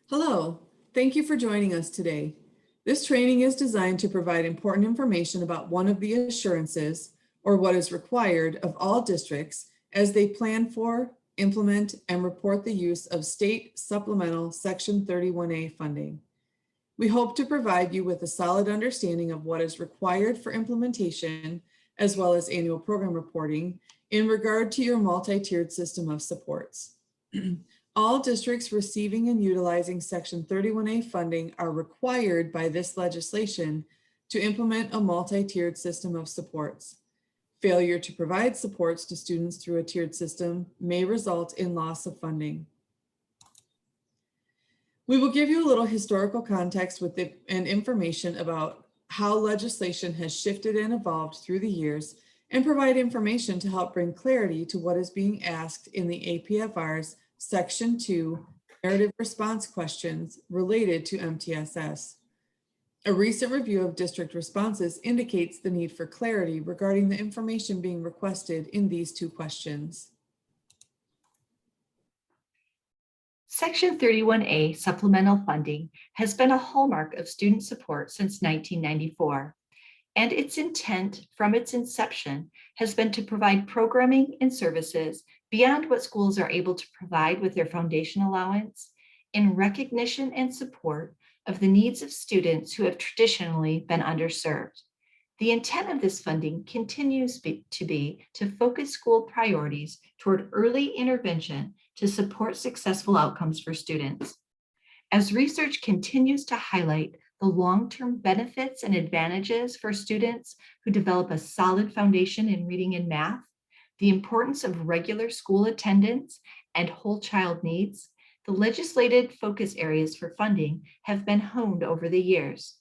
Hello, thank you for joining us today. This training is designed to provide important information about one of the assurances, or what is required of all districts as they plan for, implement, and report the use of state supplemental Section 31A funding. We hope to provide you with a solid understanding of what is required for implementation, as well as annual program reporting in regard to your multi-tiered system of supports. All districts receiving and utilizing Section 31A funding are required by this legislation to implement a multi-tiered system of supports. Failure to provide supports to students through a tiered system may result in loss of funding. We will give you a little historical context and information about how legislation has shifted and evolved through the years, and provide information to help bring clarity to what is being asked in the APFR's Section 2 narrative response questions related to MTSS. A recent review of district responses indicates the need for clarity regarding the information being requested in these two questions. Section 31A supplemental funding has been a hallmark of student support since 1994, and its intent from its inception has been to provide programming and services beyond what schools are able to provide with their foundation allowance, in recognition and support of the needs of students who have traditionally been underserved. The intent of this funding continues to be to focus school priorities toward early intervention to support successful outcomes for students. As research continues to highlight the long-term benefits and advantages for students who develop a solid foundation in reading and math, the importance of regular school attendance and whole child needs, the legislated focus areas for funding have been honed over the years.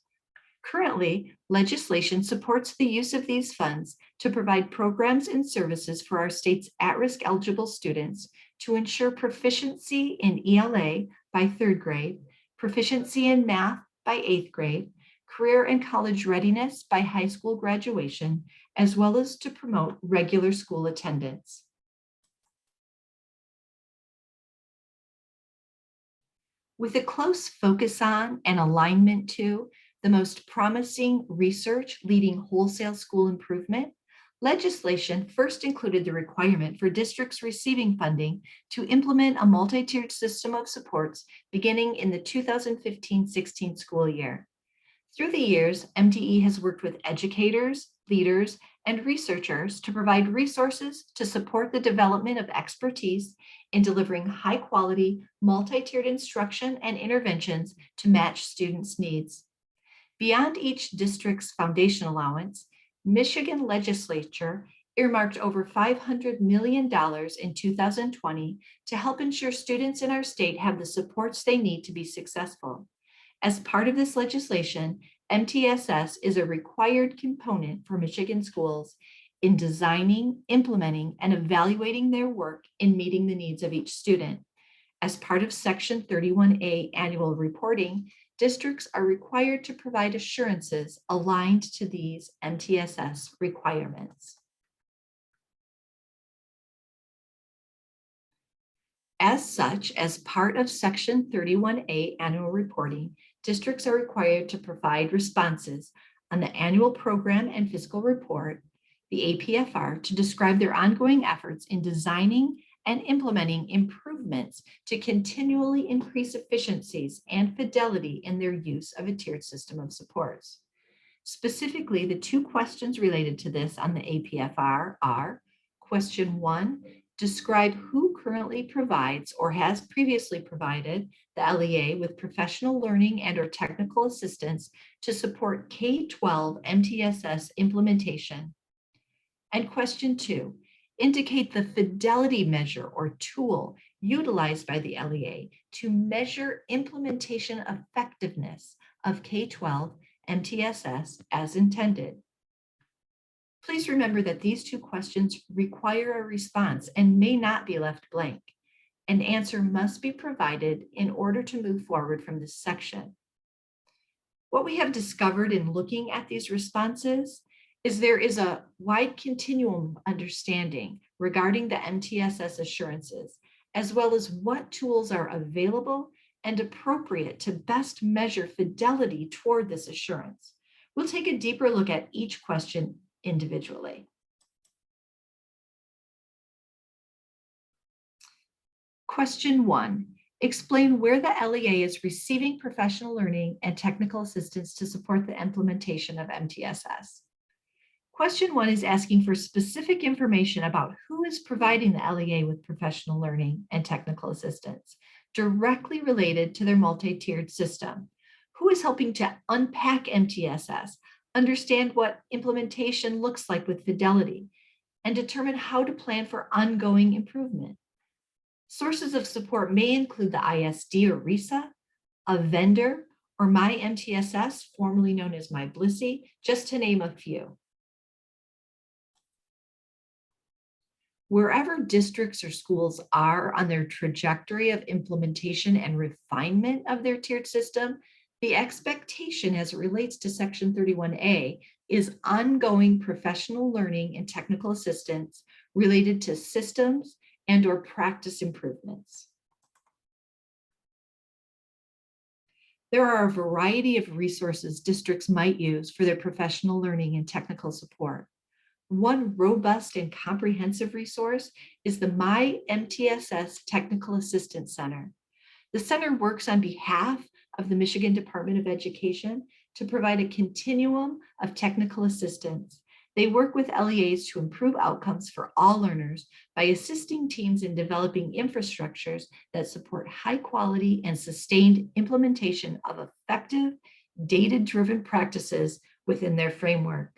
Currently, legislation supports the use of these funds to provide programs and services for our state's at-risk eligible students to ensure proficiency in ELA by 3rd grade, proficiency in math by 8th grade, career and college readiness by high school graduation, as well as to promote regular school attendance. With a close focus on and alignment to the most promising research leading wholesale school improvement, legislation first included the requirement for districts receiving funding to implement a multi-tiered system of supports beginning in the 2015-16 school year. Through the years, MDE has worked with educators, leaders, and researchers to provide resources to support the development of expertise in delivering high-quality, multi-tiered instruction and interventions to match students' needs. Beyond each district's foundation allowance, Michigan legislature earmarked over $500 million in 2020 to help ensure students in our state have the supports they need to be successful. As part of this legislation, MTSS is a required component for Michigan schools in designing, implementing, and evaluating their work in meeting the needs of each student. As part of Section 31A annual reporting, districts are required to provide assurances aligned to these MTSS requirements. As such, as part of Section 31A annual reporting, districts are required to provide responses on the annual program and fiscal report, the APFR, to describe their ongoing efforts in designing and implementing improvements to continually increase efficiencies and fidelity in their use of a tiered system of supports. Specifically, the two questions related to this on the APFR are: question 1, describe who currently provides or has previously provided the LEA with professional learning and or technical assistance to support K-12 MTSS implementation. And question 2, indicate the fidelity measure or tool utilized by the LEA to measure implementation effectiveness of K-12 MTSS as intended. Please remember that these two questions require a response and may not be left blank. An answer must be provided in order to move forward from this section. What we have discovered in looking at these responses is there is a wide continuum of understanding regarding the MTSS assurances, as well as what tools are available and appropriate to best measure fidelity toward this assurance. We'll take a deeper look at each question individually. Question 1. Explain where the LEA is receiving professional learning and technical assistance to support the implementation of MTSS. Question 1 is asking for specific information about who is providing the LEA with professional learning and technical assistance directly related to their multi-tiered system. Who is helping to unpack MTSS, understand what implementation looks like with fidelity, and determine how to plan for ongoing improvement. Sources of support may include the ISD or RISA, a vendor, or My MTSS, formerly known as My Blissy, just to name a few. Wherever districts or schools are on their trajectory of implementation and refinement of their tiered system, the expectation as it relates to Section 31A is ongoing professional learning and technical assistance related to systems and/or practice improvements. There are a variety of resources districts might use for their professional learning and technical support. One robust and comprehensive resource is the My MTSS Technical Assistance Center. The center works on behalf of the Michigan Department of Education to provide a continuum of technical assistance. They work with LEAs to improve outcomes for all learners by assisting teams in developing infrastructures that support high quality and sustained implementation of effective, data-driven practices within their framework.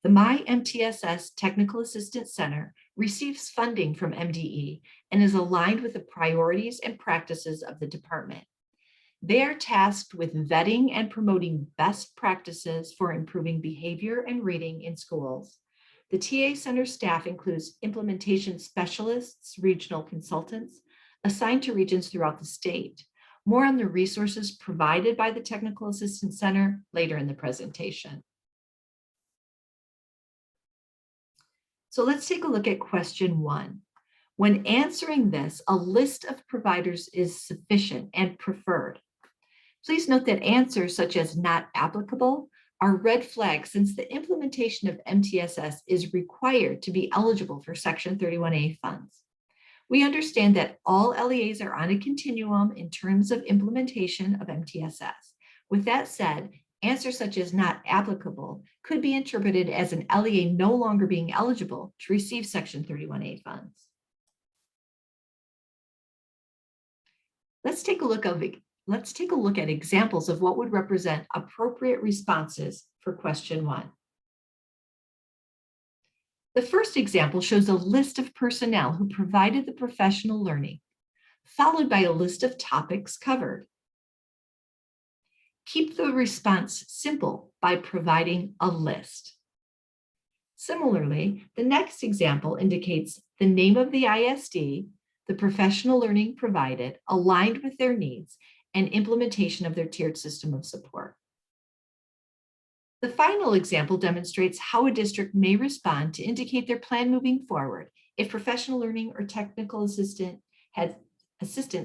The My MTSS Technical Assistance Center receives funding from MDE and is aligned with the priorities and practices of the department. They are tasked with vetting and promoting best practices for improving behavior and reading in schools. The TA Center staff includes implementation specialists, regional consultants, assigned to regions throughout the state. More on the resources provided by the Technical Assistance Center later in the presentation. So let's take a look at question 1. When answering this, a list of providers is sufficient and preferred. Please note that answers such as not applicable are red flags since the implementation of MTSS is required to be eligible for Section 31A funds. We understand that all LEAs are on a continuum in terms of implementation of MTSS. With that said, answers such as not applicable could be interpreted as an LEA no longer being eligible to receive Section 31A funds. Let's take a look at examples of what would represent appropriate responses for question 1. The first example shows a list of personnel who provided the professional learning, followed by a list of topics covered. Keep the response simple by providing a list. Similarly, the next example indicates the name of the ISD, the professional learning provided, aligned with their needs, and implementation of their tiered system of support. The final example demonstrates how a district may respond to indicate their plan moving forward if professional learning or technical assistance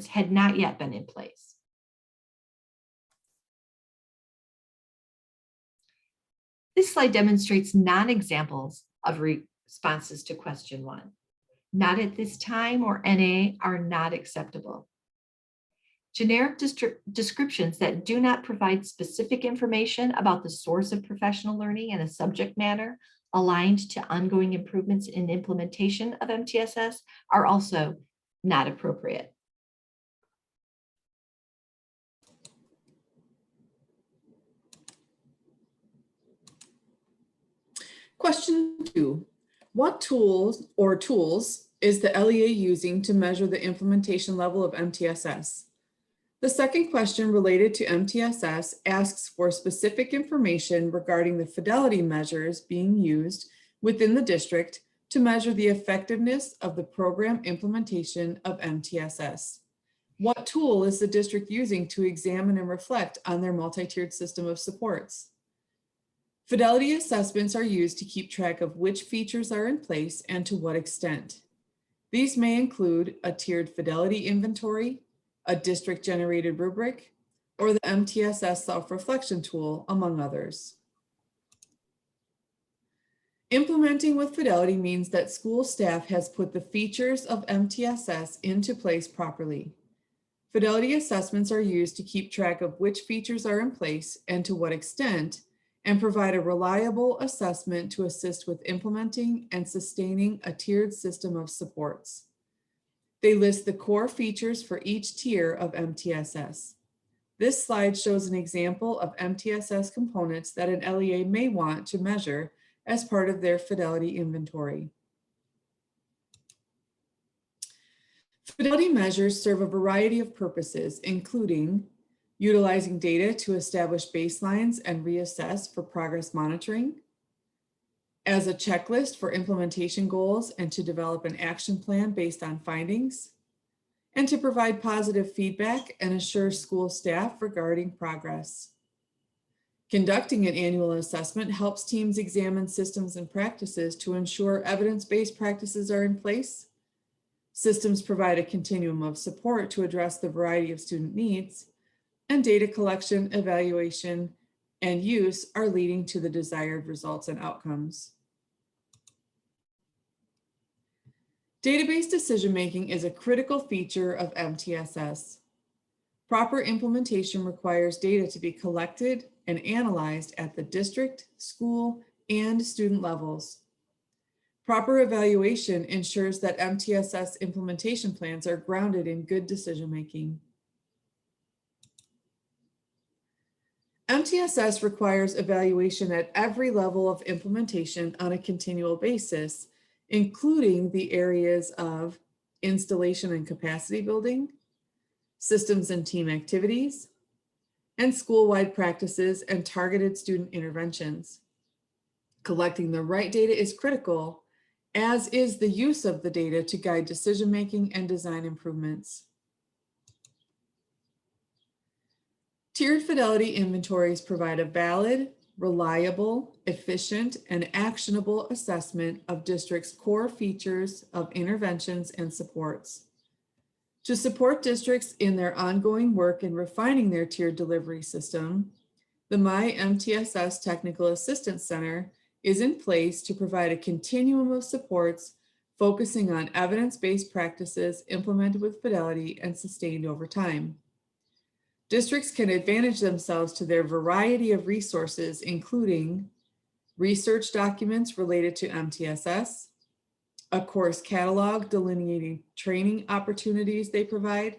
had not yet been in place. This slide demonstrates non-examples of responses to question 1. Not at this time or NA are not acceptable. Generic descriptions that do not provide specific information about the source of professional learning and a subject matter aligned to ongoing improvements in implementation of MTSS are also not appropriate. Question 2, what tools is the LEA using to measure the implementation level of MTSS? The second question related to MTSS asks for specific information regarding the fidelity measures being used within the district to measure the effectiveness of the program implementation of MTSS. What tool is the district using to examine and reflect on their multi-tiered system of supports? Fidelity assessments are used to keep track of which features are in place and to what extent. These may include a tiered fidelity inventory, a district-generated rubric, or the MTSS self-reflection tool, among others. Implementing with fidelity means that school staff has put the features of MTSS into place properly. Fidelity assessments are used to keep track of which features are in place and to what extent, and provide a reliable assessment to assist with implementing and sustaining a tiered system of supports. They list the core features for each tier of MTSS. This slide shows an example of MTSS components that an LEA may want to measure as part of their fidelity inventory. Fidelity measures serve a variety of purposes, including utilizing data to establish baselines and reassess for progress monitoring, as a checklist for implementation goals and to develop an action plan based on findings, and to provide positive feedback and assure school staff regarding progress. Conducting an annual assessment helps teams examine systems and practices to ensure evidence-based practices are in place. Systems provide a continuum of support to address the variety of student needs, and data collection, evaluation, and use are leading to the desired results and outcomes. Database decision-making is a critical feature of MTSS. Proper implementation requires data to be collected and analyzed at the district, school, and student levels. Proper evaluation ensures that MTSS implementation plans are grounded in good decision-making. MTSS requires evaluation at every level of implementation on a continual basis, including the areas of installation and capacity building, systems and team activities, and school-wide practices and targeted student interventions. Collecting the right data is critical, as is the use of the data to guide decision-making and design improvements. Tiered fidelity inventories provide a valid, reliable, efficient, and actionable assessment of districts' core features of interventions and supports. To support districts in their ongoing work in refining their tiered delivery system, the My MTSS Technical Assistance Center is in place to provide a continuum of supports focusing on evidence-based practices implemented with fidelity and sustained over time. Districts can advantage themselves to their variety of resources, including research documents related to MTSS, a course catalog delineating training opportunities they provide,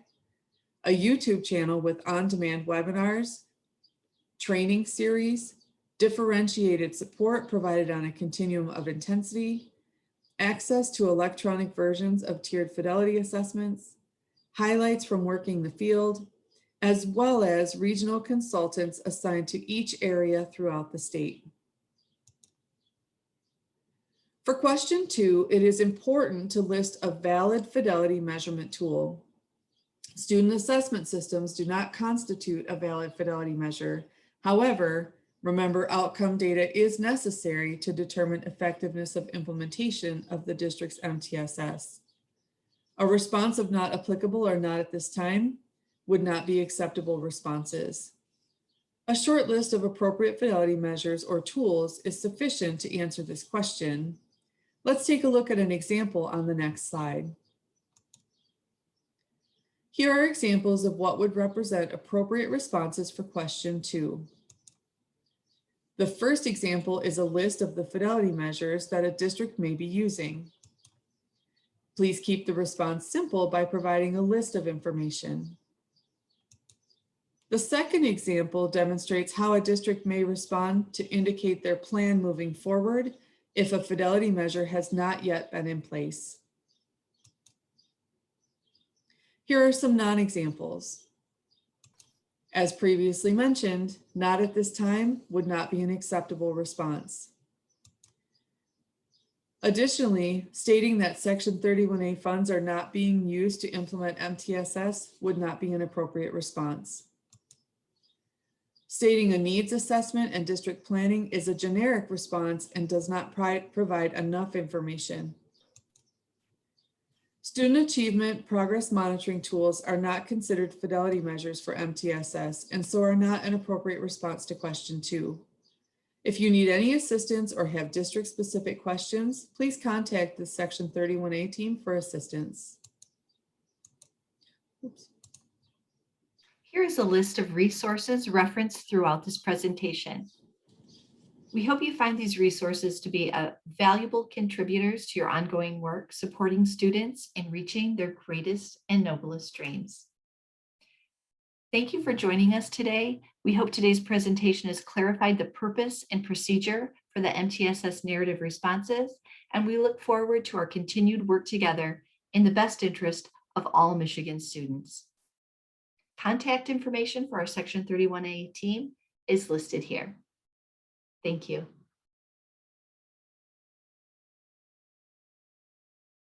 a YouTube channel with on-demand webinars, training series, differentiated support provided on a continuum of intensity, access to electronic versions of tiered fidelity assessments, highlights from working the field, as well as regional consultants assigned to each area throughout the state. For question 2, it is important to list a valid fidelity measurement tool. Student assessment systems do not constitute a valid fidelity measure. However, remember, outcome data is necessary to determine effectiveness of implementation of the district's MTSS. A response of not applicable or not at this time would not be acceptable responses. A short list of appropriate fidelity measures or tools is sufficient to answer this question. Let's take a look at an example on the next slide. Here are examples of what would represent appropriate responses for question 2. The first example is a list of the fidelity measures that a district may be using. Please keep the response simple by providing a list of information. The second example demonstrates how a district may respond to indicate their plan moving forward if a fidelity measure has not yet been in place. Here are some non-examples. As previously mentioned, not at this time would not be an acceptable response. Additionally, stating that Section 31A funds are not being used to implement MTSS would not be an appropriate response. Stating a needs assessment and district planning is a generic response and does not provide enough information. Student achievement progress monitoring tools are not considered fidelity measures for MTSS and so are not an appropriate response to question 2. If you need any assistance or have district-specific questions, please contact the Section 31A team for assistance. Oops. Here is a list of resources referenced throughout this presentation. We hope you find these resources to be valuable contributors to your ongoing work supporting students in reaching their greatest and noblest dreams. Thank you for joining us today. We hope today's presentation has clarified the purpose and procedure for the MTSS narrative responses, and we look forward to our continued work together in the best interest of all Michigan students. Contact information for our Section 31A team is listed here. Thank you.